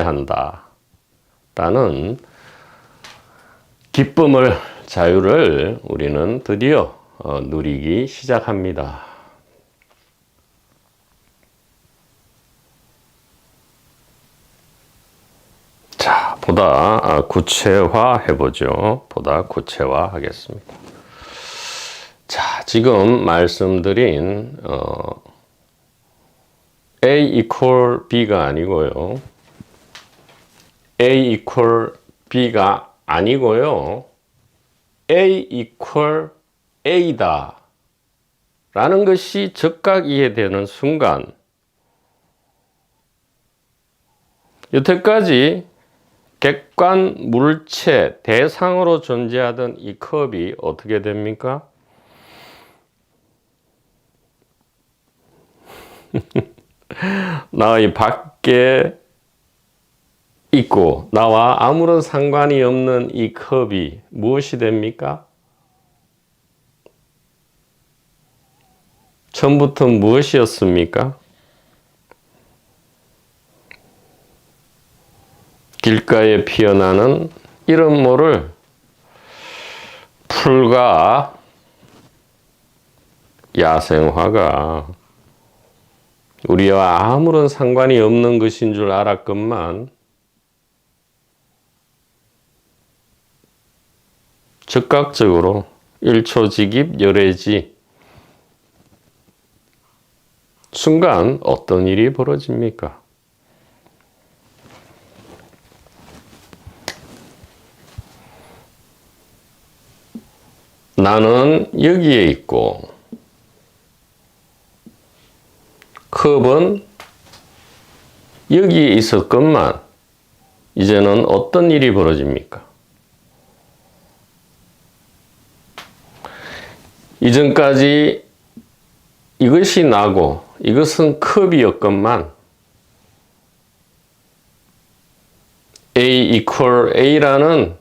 한다 라는 기쁨을, 자유를 우리는 드디어 누리기 시작합니다. 자, 보다 구체화해 보죠. 보다 구체화 하겠습니다. 자, 지금 말씀드린 A equal B가 아니고요. A equal B가 아니고요. A equal A다 라는 것이 즉각 이해되는 순간, 여태까지 객관 물체 대상으로 존재하던 이 컵이 어떻게 됩니까? 나의 밖에 있고 나와 아무런 상관이 없는 이 컵이 무엇이 됩니까? 처음부터 무엇이었습니까? 길가에 피어나는 이름 모를 풀과 야생화가 우리와 아무런 상관이 없는 것인 줄 알았건만 즉각적으로 일초직입 열애지 순간 어떤 일이 벌어집니까? 나는 여기에 있고 컵은 여기에 있었건만 이제는 어떤 일이 벌어집니까? 이전까지 이것이 나고 이것은 컵이었건만 A equal A라는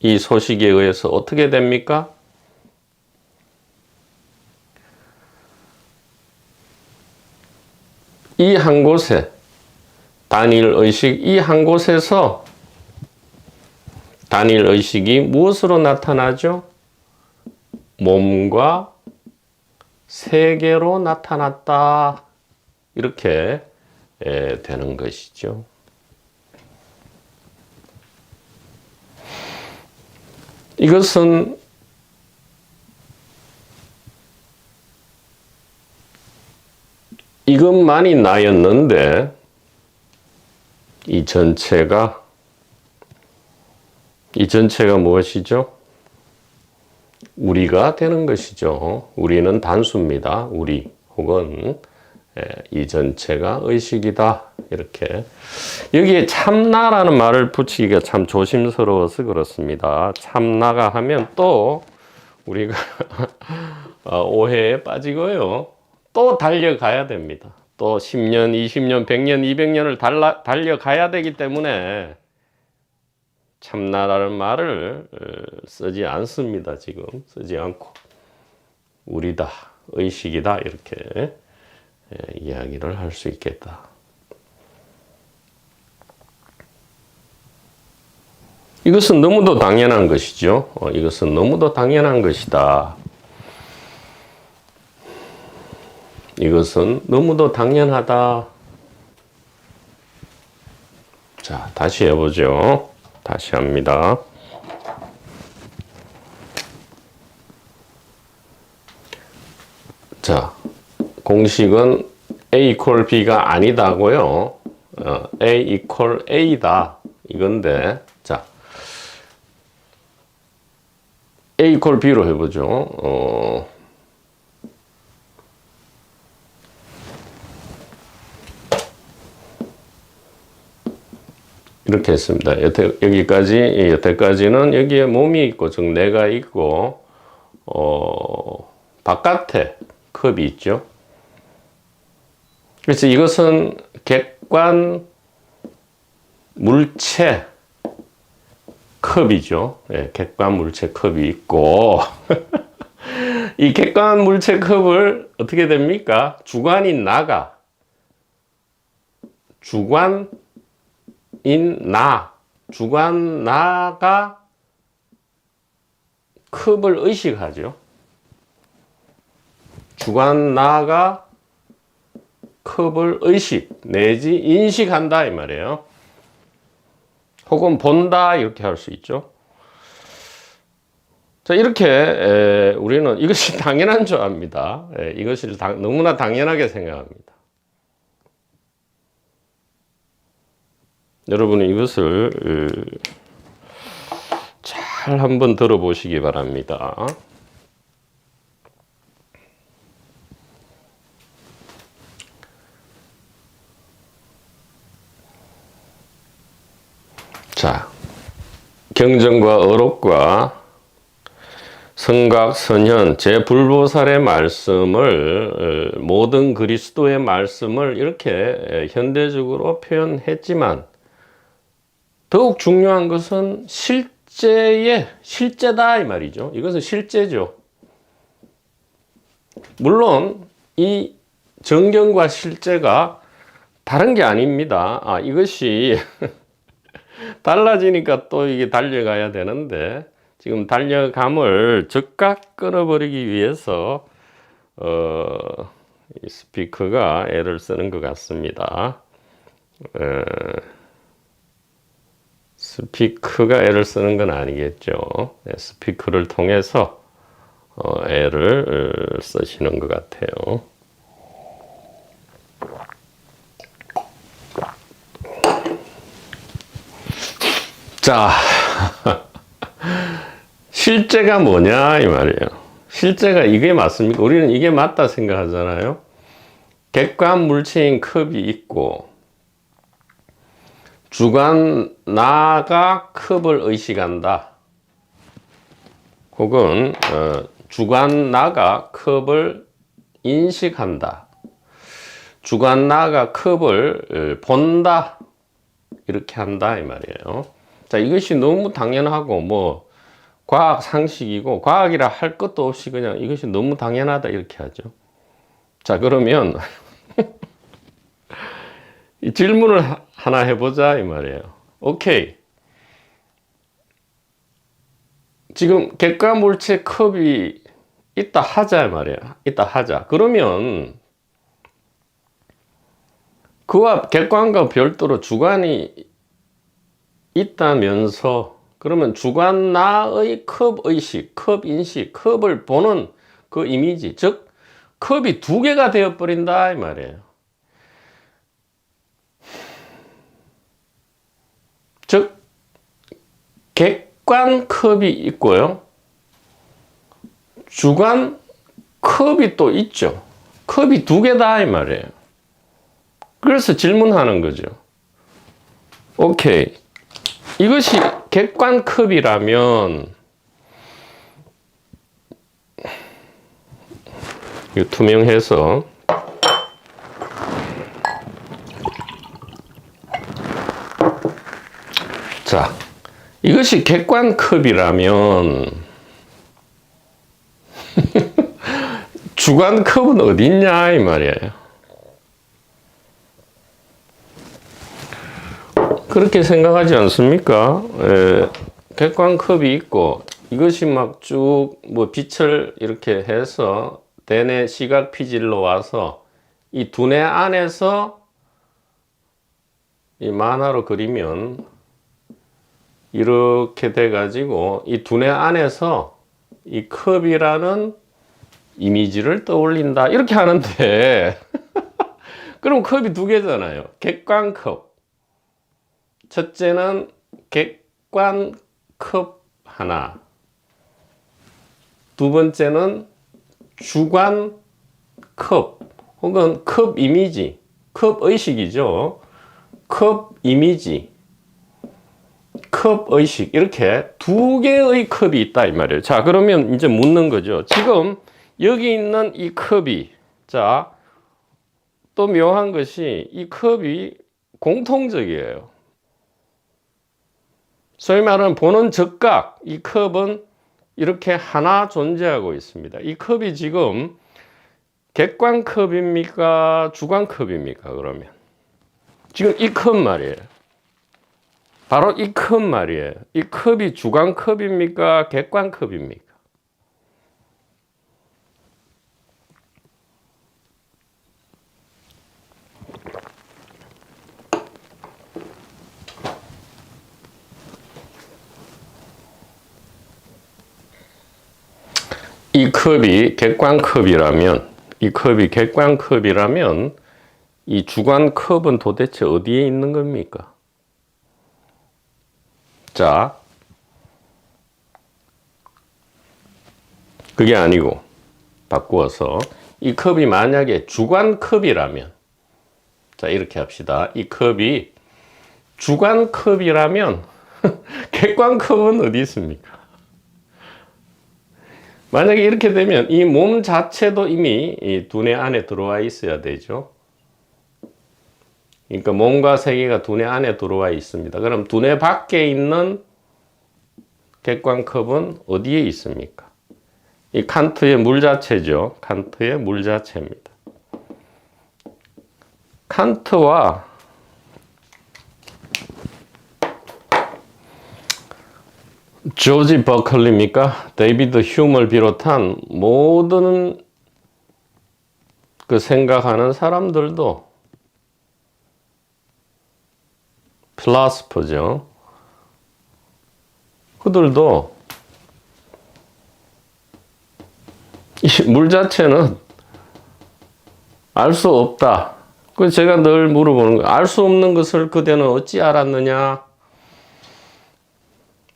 이 소식에 의해서 어떻게 됩니까? 이 한 곳에, 단일 의식 이 한 곳에서 단일 의식이 무엇으로 나타나죠? 몸과 세계로 나타났다. 이렇게 되는 것이죠. 이것은 이것만이 나였는데 이 전체가 무엇이죠? 우리가 되는 것이죠. 우리는 단수입니다. 우리 혹은 이 전체가 의식이다. 이렇게 여기에 참나라는 말을 붙이기가 참 조심스러워서 그렇습니다. 참나가 하면 또 우리가 오해에 빠지고요. 또 달려가야 됩니다. 또 10년, 20년, 100년, 200년을 달려가야 되기 때문에 참나라는 말을 쓰지 않습니다. 지금 쓰지 않고 우리다, 의식이다 이렇게 이야기를 할 수 있겠다. 이것은 너무도 당연한 것이죠. 이것은 너무도 당연한 것이다. 이것은 너무도 당연하다. 자, 다시 해보죠. 다시 합니다. 자, 공식은 A equal B가 아니다고요. A equal A다. 이건데, 자, A equal B로 해보죠. 이렇게 했습니다. 여태까지는 여기에 몸이 있고, 즉 내가 있고, 바깥에 컵이 있죠. 그래서 이것은 객관 물체 컵이죠. 네, 객관 물체 컵이 있고 이 객관 물체 컵을 어떻게 됩니까? 주관인 나가 주관 주관 나가 컵을 의식하죠. 주관 나가 컵을 의식 내지 인식한다 이 말이에요. 혹은 본다 이렇게 할 수 있죠. 자, 이렇게 우리는 이것이 당연한 줄 압니다. 이것을 너무나 당연하게 생각합니다. 여러분은 이것을 잘 한번 들어보시기 바랍니다. 자, 경전과 어록과 성각, 선현, 제불보살의 말씀을 모든 그리스도의 말씀을 이렇게 현대적으로 표현했지만 더욱 중요한 것은 실제다 이 말이죠. 이것은 실제죠. 물론 이 정경과 실제가 다른 게 아닙니다. 이것이 달라지니까 또 이게 달려가야 되는데 지금 달려감을 즉각 끊어버리기 위해서 이 스피커가 애를 쓰는 것 같습니다. 스피커가 애를 쓰는 건 아니겠죠. 스피커를 통해서 애를 쓰시는 것 같아요. 자, 실제가 뭐냐 이 말이에요. 실제가 이게 맞습니까? 우리는 이게 맞다 생각하잖아요. 객관 물체인 컵이 있고 주관 나가 컵을 의식한다. 혹은 주관 나가 컵을 인식한다. 주관 나가 컵을 본다. 이렇게 한다 이 말이에요. 자, 이것이 너무 당연하고 뭐 과학 상식이고 과학이라 할 것도 없이 그냥 이것이 너무 당연하다 이렇게 하죠. 자, 그러면 이 질문을 하나 해보자 이 말이에요. 오케이. 지금 객관물체 컵이 있다 하자 이 말이에요. 있다 하자. 그러면 그와 객관과 별도로 주관이 있다면서 그러면 주관 나의 컵 의식, 컵 인식, 컵을 보는 그 이미지, 즉 컵이 두 개가 되어 버린다 이 말이에요. 즉 객관 컵이 있고요. 주관 컵이 또 있죠. 컵이 두 개다 이 말이에요. 그래서 질문하는 거죠. 오케이. 이것이 객관 컵이라면 이거 투명해서 자, 이것이 객관 컵이라면 주관 컵은 어디 있냐 이 말이에요. 그렇게 생각하지 않습니까? 객관 컵이 있고 이것이 막 쭉 뭐 빛을 이렇게 해서 대뇌 시각 피질로 와서 이 두뇌 안에서 이 만화로 그리면 이렇게 돼 가지고 이 두뇌 안에서 이 컵이라는 이미지를 떠올린다 이렇게 하는데 그럼 컵이 두 개잖아요. 객관 컵. 첫째는 객관 컵 하나. 두 번째는 주관 컵 혹은 컵 이미지, 컵 의식이죠. 컵 이미지, 컵 의식 이렇게 두 개의 컵이 있다 이 말이에요. 자, 그러면 이제 묻는 거죠. 지금 여기 있는 이 컵이 자, 또 묘한 것이 이 컵이 공통적이에요. 소위 말하는 보는 적각, 이 컵은 이렇게 하나 존재하고 있습니다. 이 컵이 지금 객관 컵입니까? 주관 컵입니까? 그러면 지금 이 컵 말이에요. 바로 이 컵 말이에요. 이 컵이 주관컵입니까? 객관컵입니까? 이 컵이 객관컵이라면 이 주관컵은 도대체 어디에 있는 겁니까? 자, 그게 아니고 바꾸어서 이 컵이 만약에 주관컵이라면, 자 이렇게 합시다. 이 컵이 주관컵이라면 객관컵은 어디 있습니까? 만약에 이렇게 되면 이 몸 자체도 이미 이 두뇌 안에 들어와 있어야 되죠. 그러니까 몸과 세계가 두뇌 안에 들어와 있습니다. 그럼 두뇌 밖에 있는 객관컵은 어디에 있습니까? 이 칸트의 물 자체죠. 칸트의 물 자체입니다. 칸트와 조지 버클리입니까? 데이비드 휴머를 비롯한 모든 그 생각하는 사람들도 필라스퍼죠. 그들도 이 물 자체는 알 수 없다. 그 제가 늘 물어보는 거예요. 알 수 없는 것을 그대는 어찌 알았느냐?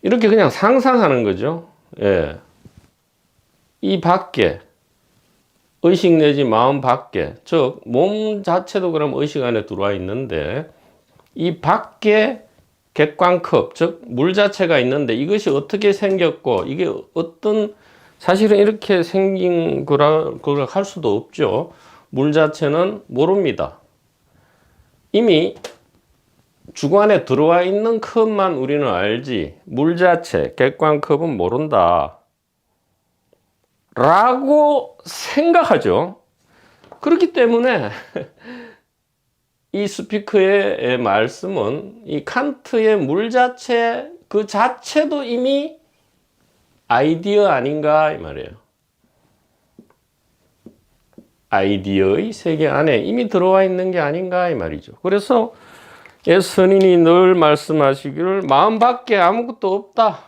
이렇게 그냥 상상하는 거죠. 예. 이 밖에, 의식 내지 마음 밖에, 즉, 몸 자체도 그럼 의식 안에 들어와 있는데, 이 밖에 객관컵, 즉, 물 자체가 있는데, 이것이 어떻게 생겼고, 이게 어떤, 사실은 이렇게 생긴 거라 할 수도 없죠. 물 자체는 모릅니다. 이미 주관에 들어와 있는 컵만 우리는 알지 물 자체, 객관컵은 모른다 라고 생각하죠. 그렇기 때문에 이 스피커의 말씀은 이 칸트의 물 자체 그 자체도 이미 아이디어 아닌가 이 말이에요. 아이디어의 세계 안에 이미 들어와 있는 게 아닌가 이 말이죠. 그래서 예수님이 늘 말씀하시기를 마음 밖에 아무것도 없다.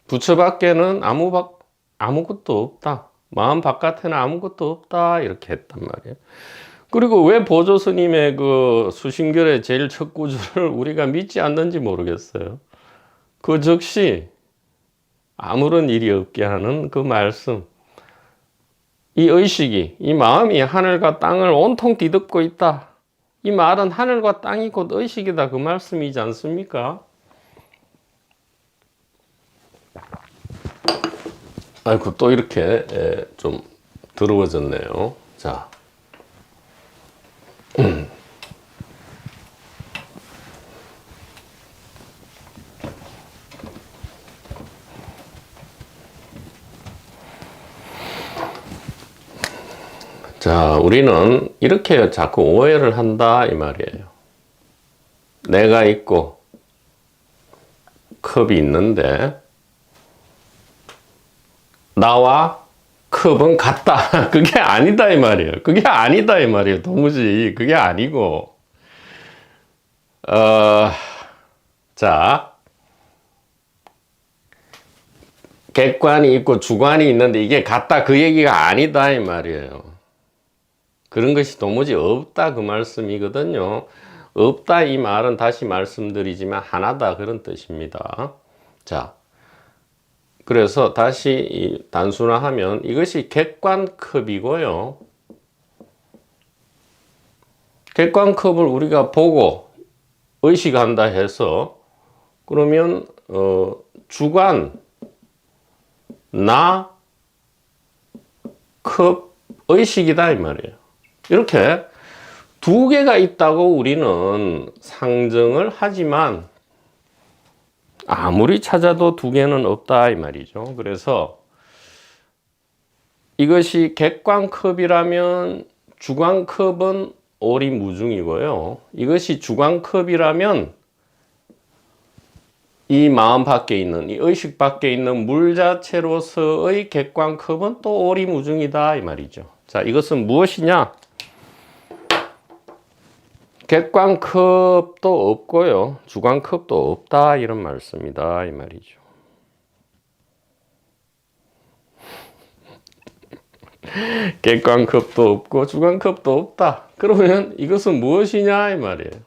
부처 밖에는 아무것도 없다. 마음 바깥에는 아무것도 없다. 이렇게 했단 말이에요. 그리고 왜 보조 스님의 그 수신결의 제일 첫 구절을 우리가 믿지 않는지 모르겠어요. 그 즉시 아무런 일이 없게 하는 그 말씀. 이 의식이, 이 마음이 하늘과 땅을 온통 뒤덮고 있다. 이 말은 하늘과 땅이 곧 의식이다. 그 말씀이지 않습니까? 아이고, 또 이렇게 좀 더러워졌네요. 자. 자, 우리는 이렇게 자꾸 오해를 한다 이 말이에요. 내가 있고 컵이 있는데 나와 컵은 같다. 그게 아니다 이 말이에요. 그게 아니다 이 말이에요. 도무지 그게 아니고 자 객관이 있고 주관이 있는데 이게 같다 그 얘기가 아니다 이 말이에요. 그런 것이 도무지 없다 그 말씀이거든요. 없다 이 말은 다시 말씀드리지만 하나다 그런 뜻입니다. 자, 그래서 다시 단순화하면 이것이 객관컵이고요. 객관컵을 우리가 보고 의식한다 해서 그러면 주관, 나, 컵, 의식이다 이 말이에요. 이렇게 두 개가 있다고 우리는 상정을 하지만 아무리 찾아도 두 개는 없다 이 말이죠. 그래서 이것이 객관컵이라면 주관컵은 오리무중이고요. 이것이 주관컵이라면 이 마음 밖에 있는, 이 의식 밖에 있는 물 자체로서의 객관컵은 또 오리무중이다 이 말이죠. 자, 이것은 무엇이냐? 객관컵도 없고요. 주관컵도 없다 이런 말씀이다 이 말이죠. 객관컵도 없고 주관컵도 없다. 그러면 이것은 무엇이냐 이 말이에요.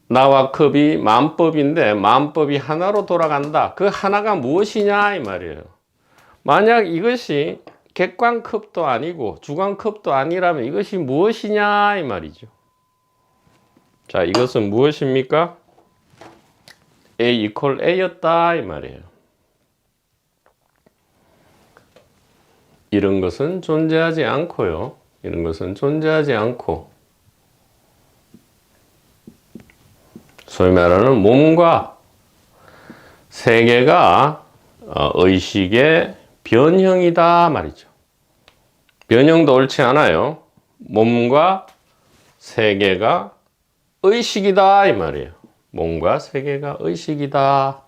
나와 컵이 만법인데 만법이 하나로 돌아간다. 그 하나가 무엇이냐 이 말이에요. 만약 이것이 객관컵도 아니고 주관컵도 아니라면 이것이 무엇이냐 이 말이죠. 자, 이것은 무엇입니까? A equal A였다 이 말이에요. 이런 것은 존재하지 않고요. 이런 것은 존재하지 않고 소위 말하는 몸과 세계가 의식의 변형이다 말이죠. 변형도 옳지 않아요. 몸과 세계가 의식이다 이 말이에요. 몸과 세계가 의식이다.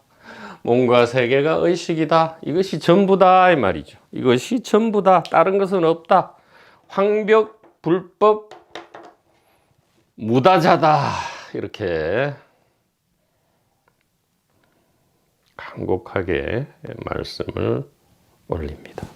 몸과 세계가 의식이다. 이것이 전부다 이 말이죠. 이것이 전부다. 다른 것은 없다. 황벽, 불법, 무다자다. 이렇게 간곡하게 말씀을 올립니다.